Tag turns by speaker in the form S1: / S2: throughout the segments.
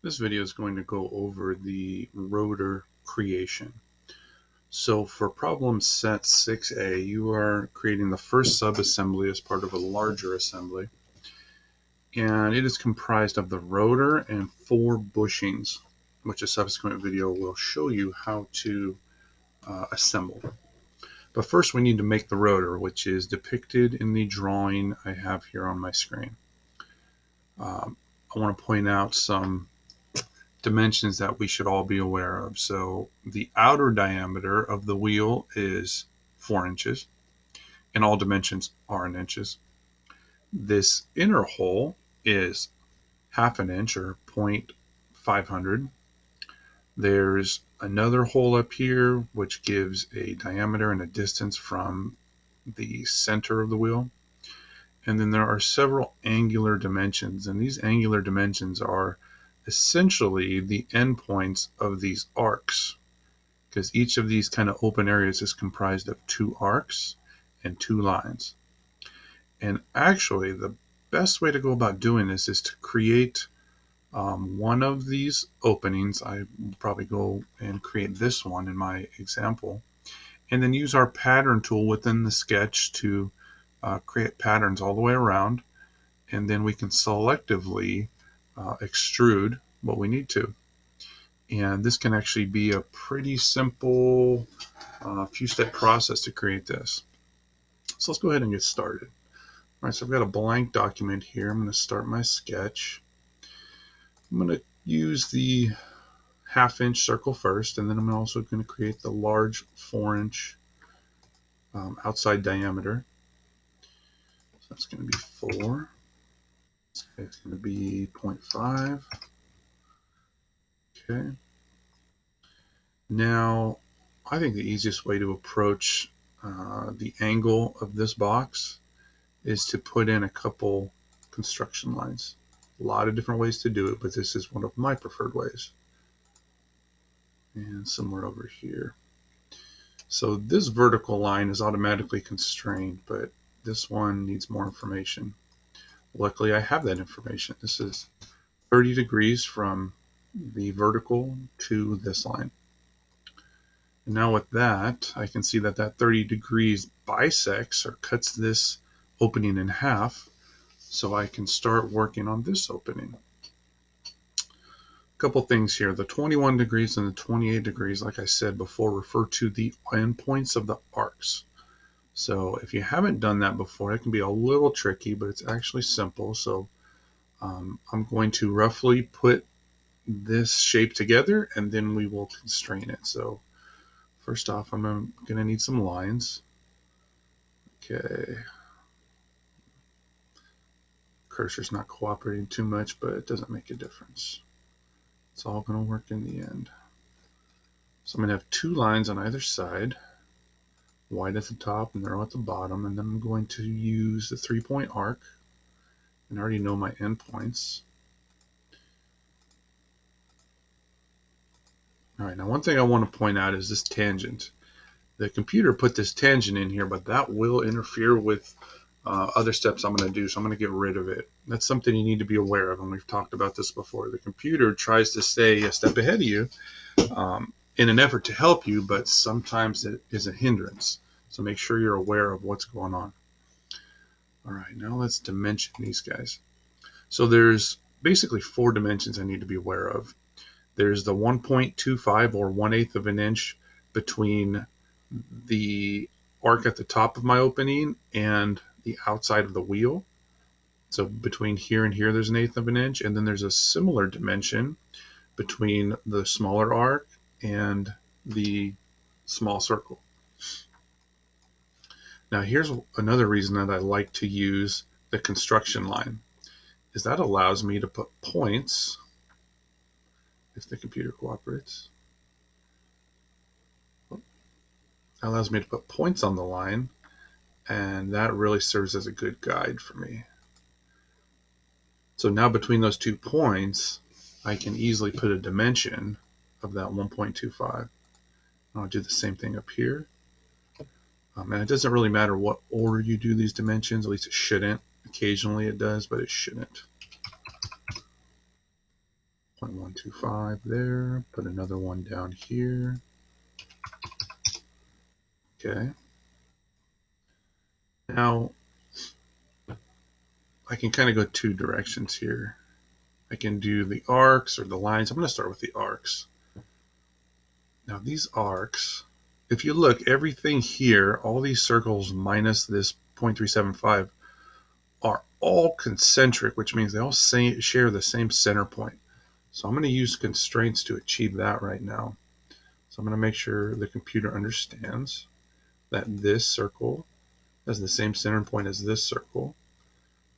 S1: This video is going to go over the rotor creation. So for problem set 6A, you are creating the first sub-assembly as part of a larger assembly. And it is comprised of the rotor and 4 bushings, which a subsequent video will show you how to assemble. But first we need to make the rotor, which is depicted in the drawing I have here on my screen. I want to point out some dimensions that we should all be aware of. So the outer diameter of the wheel is 4 inches, and all dimensions are in inches. This inner hole is 1/2 inch or 0.500. There's another hole up here which gives a diameter and a distance from the center of the wheel. And then there are several angular dimensions, and these angular dimensions are essentially the endpoints of these arcs, because each of these kind of open areas is comprised of 2 arcs and 2 lines. And actually, the best way to go about doing this is to create one of these openings. I will probably go and create this one in my example, and then use our pattern tool within the sketch to create patterns all the way around, and then we can selectively extrude what we need to. And this can actually be a pretty simple few-step process to create this. So let's go ahead and get started. All right, so I've got a blank document here. I'm going to start my sketch. I'm going to use the 1/2 inch circle first, and then I'm also going to create the large 4 inch outside diameter. So that's going to be 4. It's going to be 0.5. Okay. Now, I think the easiest way to approach the angle of this box is to put in a couple construction lines. A lot of different ways to do it, but this is one of my preferred ways. And somewhere over here. So this vertical line is automatically constrained, but this one needs more information. Luckily, I have that information. This is 30 degrees from the vertical to this line. And now with that, I can see that that 30 degrees bisects or cuts this opening in half, so I can start working on this opening. A couple things here. The 21 degrees and the 28 degrees, like I said before, refer to the endpoints of the arcs. So if you haven't done that before, it can be a little tricky, but it's actually simple. So I'm going to roughly put this shape together, and then we will constrain it. So first off, I'm going to need some lines. Okay. Cursor's not cooperating too much, but it doesn't make a difference. It's all going to work in the end. So I'm going to have 2 lines on either side, wide at the top and narrow at the bottom, and then I'm going to use the 3-point arc, and I already know my endpoints. All right, now one thing I want to point out is this tangent. The computer put this tangent in here, but that will interfere with other steps I'm going to do, so I'm going to get rid of it. That's something you need to be aware of, and we've talked about this before. The computer tries to stay a step ahead of you in an effort to help you, but sometimes it is a hindrance. So make sure you're aware of what's going on. All right, now let's dimension these guys. So there's basically 4 dimensions I need to be aware of. There's the 1.25 or 1/8 of an inch between the arc at the top of my opening and the outside of the wheel. So between here and here, there's 1/8 of an inch. And then there's a similar dimension between the smaller arc and the small circle. Now here's another reason that I like to use the construction line, is that allows me to put points, if the computer cooperates. Allows me to put points on the line, and that really serves as a good guide for me. So now between those 2 points, I can easily put a dimension of that 1.25. I'll do the same thing up here. And it doesn't really matter what order you do these dimensions, at least it shouldn't. Occasionally it does, but it shouldn't. 0.125 there. Put another one down here. Okay. Now, I can kind of go two directions here. I can do the arcs or the lines. I'm going to start with the arcs. Now, these arcs, if you look, everything here, all these circles minus this 0.375 are all concentric, which means they all share the same center point. So I'm going to use constraints to achieve that right now. So I'm going to make sure the computer understands that this circle has the same center point as this circle,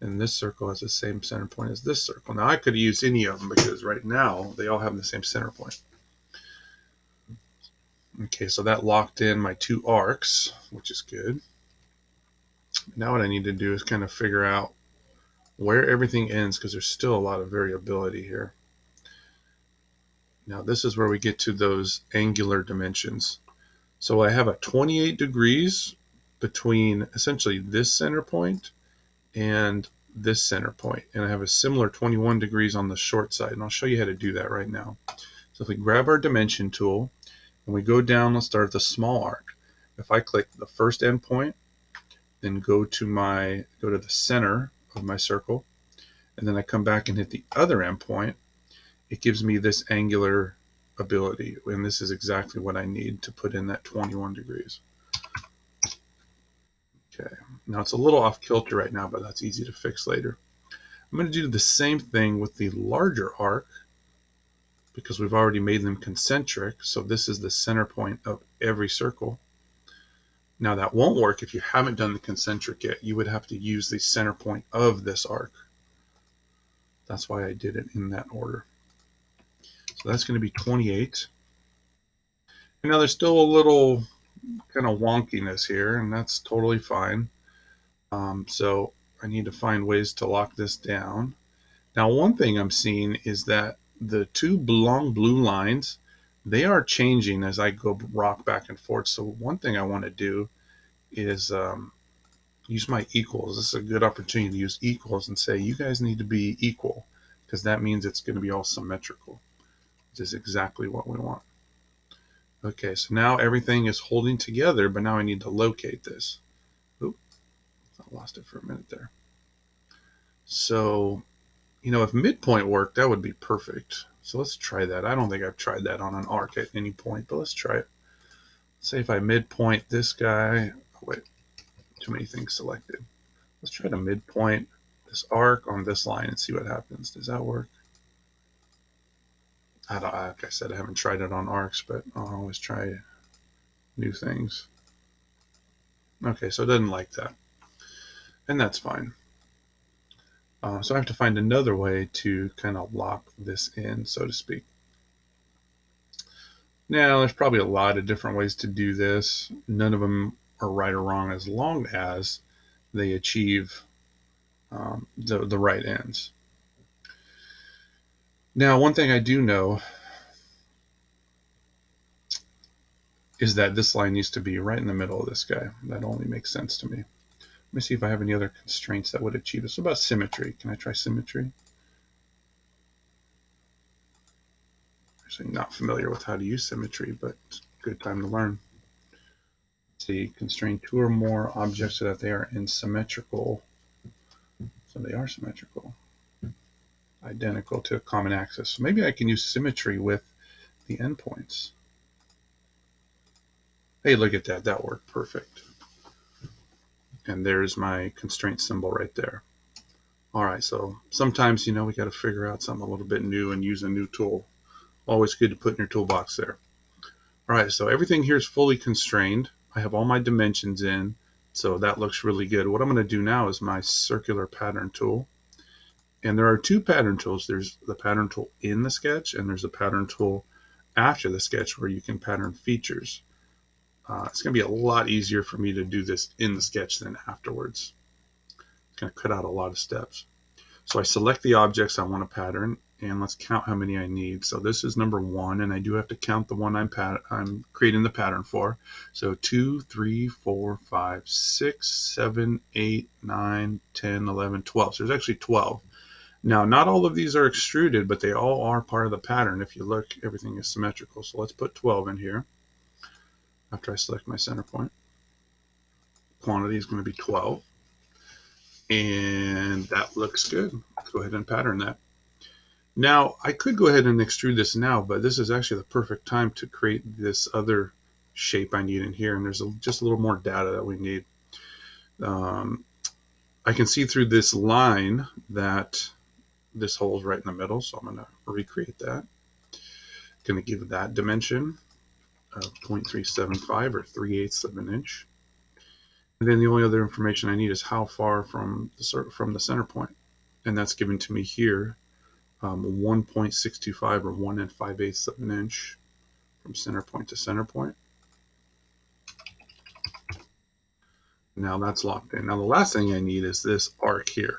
S1: and this circle has the same center point as this circle. Now I could use any of them because right now they all have the same center point. Okay, so that locked in my two arcs, which is good. Now what I need to do is kind of figure out where everything ends because there's still a lot of variability here. Now this is where we get to those angular dimensions. So I have a 28 degrees between essentially this center point and this center point, and I have a similar 21 degrees on the short side, and I'll show you how to do that right now. So if we grab our dimension tool and we go down, let's start at the small arc. If I click the first endpoint, then go to the center of my circle, and then I come back and hit the other endpoint, it gives me this angular ability, and this is exactly what I need to put in that 21 degrees. Okay, now it's a little off kilter right now, but that's easy to fix later. I'm going to do the same thing with the larger arc because we've already made them concentric, so this is the center point of every circle. Now that won't work if you haven't done the concentric yet. You would have to use the center point of this arc. That's why I did it in that order. So that's going to be 28. And now there's still a little kind of wonkiness here, and that's totally fine. So I need to find ways to lock this down. Now, one thing I'm seeing is that the two long blue lines, they are changing as I go rock back and forth. So one thing I want to do is use my equals. This is a good opportunity to use equals and say, you guys need to be equal, because that means it's going to be all symmetrical, which is exactly what we want. Okay, so now everything is holding together, but now I need to locate this. Oop, I lost it for a minute there. So, if midpoint worked, that would be perfect. So let's try that. I don't think I've tried that on an arc at any point, but let's try it. Say if I midpoint this guy, oh wait, too many things selected. Let's try to midpoint this arc on this line and see what happens. Does that work? Like I said, I haven't tried it on arcs, but I'll always try new things. Okay, so it doesn't like that, and that's fine. So I have to find another way to kind of lock this in, so to speak. Now, there's probably a lot of different ways to do this. None of them are right or wrong as long as they achieve the right ends. Now, one thing I do know is that this line needs to be right in the middle of this guy. That only makes sense to me. Let me see if I have any other constraints that would achieve this. What about symmetry? Can I try symmetry? Actually, not familiar with how to use symmetry, but it's a good time to learn. Let's see, constrain two or more objects so that they are symmetrical. So they are symmetrical, identical to a common axis. So maybe I can use symmetry with the endpoints. Hey, look at that. That worked perfect. And there's my constraint symbol right there. All right, so sometimes, we got to figure out something a little bit new and use a new tool. Always good to put in your toolbox there. All right, so everything here is fully constrained. I have all my dimensions in, so that looks really good. What I'm going to do now is my circular pattern tool. And there are two pattern tools. There's the pattern tool in the sketch, and there's a pattern tool after the sketch where you can pattern features. It's going to be a lot easier for me to do this in the sketch than afterwards. It's going to cut out a lot of steps. So I select the objects I want to pattern, and let's count how many I need. So this is number 1, and I do have to count the one I'm creating the pattern for. So 2, 3, 4, 5, 6, 7, 8, 9, 10, 11, 12. So there's actually 12. Now, not all of these are extruded, but they all are part of the pattern. If you look, everything is symmetrical. So let's put 12 in here after I select my center point. Quantity is going to be 12. And that looks good. Let's go ahead and pattern that. Now, I could go ahead and extrude this now, but this is actually the perfect time to create this other shape I need in here. And there's just a little more data that we need. I can see through this line that this hole is right in the middle, so I'm going to recreate that. Going to give that dimension of 0.375 or 3/8 of an inch. And then the only other information I need is how far from the center point. And that's given to me here, 1.625 or 1 5/8 of an inch from center point to center point. Now that's locked in. Now the last thing I need is this arc here.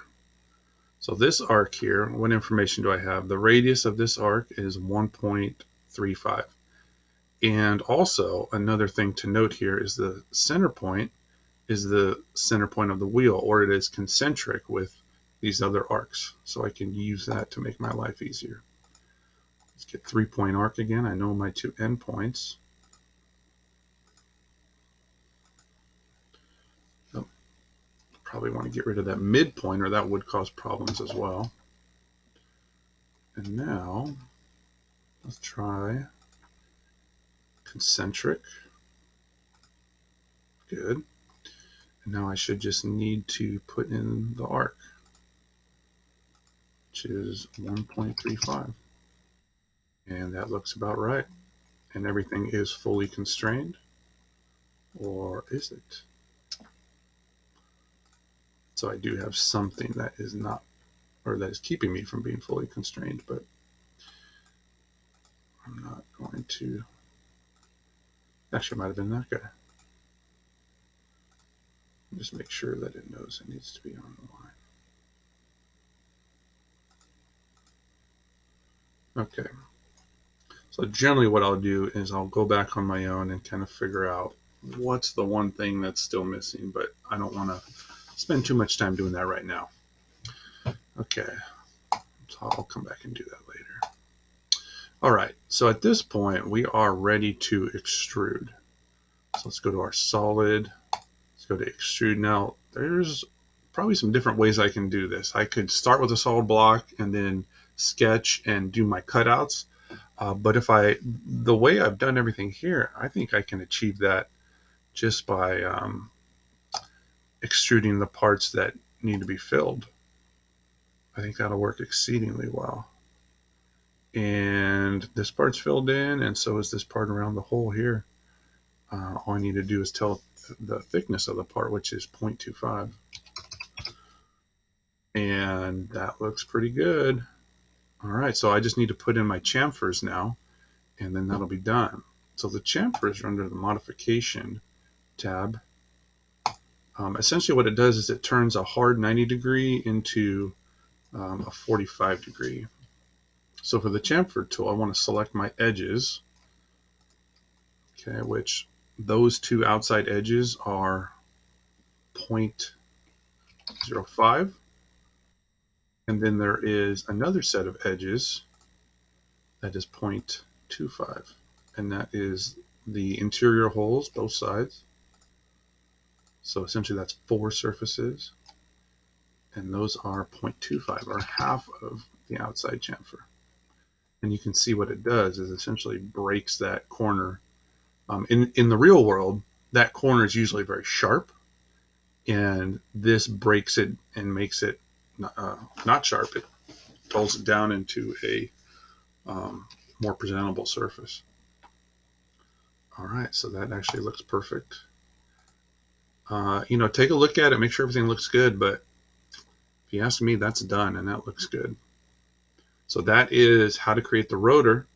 S1: So this arc here, what information do I have? The radius of this arc is 1.35. And also another thing to note here is the center point is the center point of the wheel, or it is concentric with these other arcs. So I can use that to make my life easier. Let's get 3-point arc again. I know my two endpoints. Oh, probably want to get rid of that midpoint, or that would cause problems as well. And now let's try concentric. Good. And now I should just need to put in the arc, which is 1.35. And that looks about right. And everything is fully constrained. Or is it? So I do have something that is not, or that is keeping me from being fully constrained, but I'm not going to. Actually, it might have been that guy. Just make sure that it knows it needs to be on the line. Okay. So generally what I'll do is I'll go back on my own and kind of figure out what's the one thing that's still missing, but I don't want to spend too much time doing that right now. Okay. So I'll come back and do that later. All right. So at this point, we are ready to extrude. So let's go to our solid. Let's go to extrude. Now, there's probably some different ways I can do this. I could start with a solid block and then sketch and do my cutouts. But the way I've done everything here, I think I can achieve that just by extruding the parts that need to be filled. I think that'll work exceedingly well. And this part's filled in, and so is this part around the hole here. All I need to do is tell the thickness of the part, which is 0.25. And that looks pretty good. All right, so I just need to put in my chamfers now, and then that'll be done. So the chamfers are under the modification tab. Essentially what it does is it turns a hard 90-degree into a 45-degree. So for the chamfer tool, I want to select my edges, okay, which those two outside edges are 0.05. And then there is another set of edges that is 0.25. And that is the interior holes, both sides. So essentially that's 4 surfaces. And those are 0.25, or half of the outside chamfer. And you can see what it does is essentially breaks that corner. In the real world, that corner is usually very sharp. And this breaks it and makes it not sharp. It dulls it down into a more presentable surface. All right, so that actually looks perfect. Take a look at it, make sure everything looks good, but if you ask me, that's done, and that looks good. So that is how to create the rotor.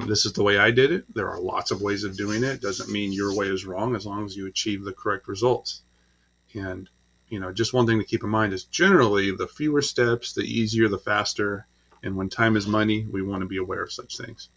S1: This is the way I did it. There are lots of ways of doing it. Doesn't mean your way is wrong as long as you achieve the correct results. And, just one thing to keep in mind is generally the fewer steps, the easier, the faster. And when time is money, we want to be aware of such things.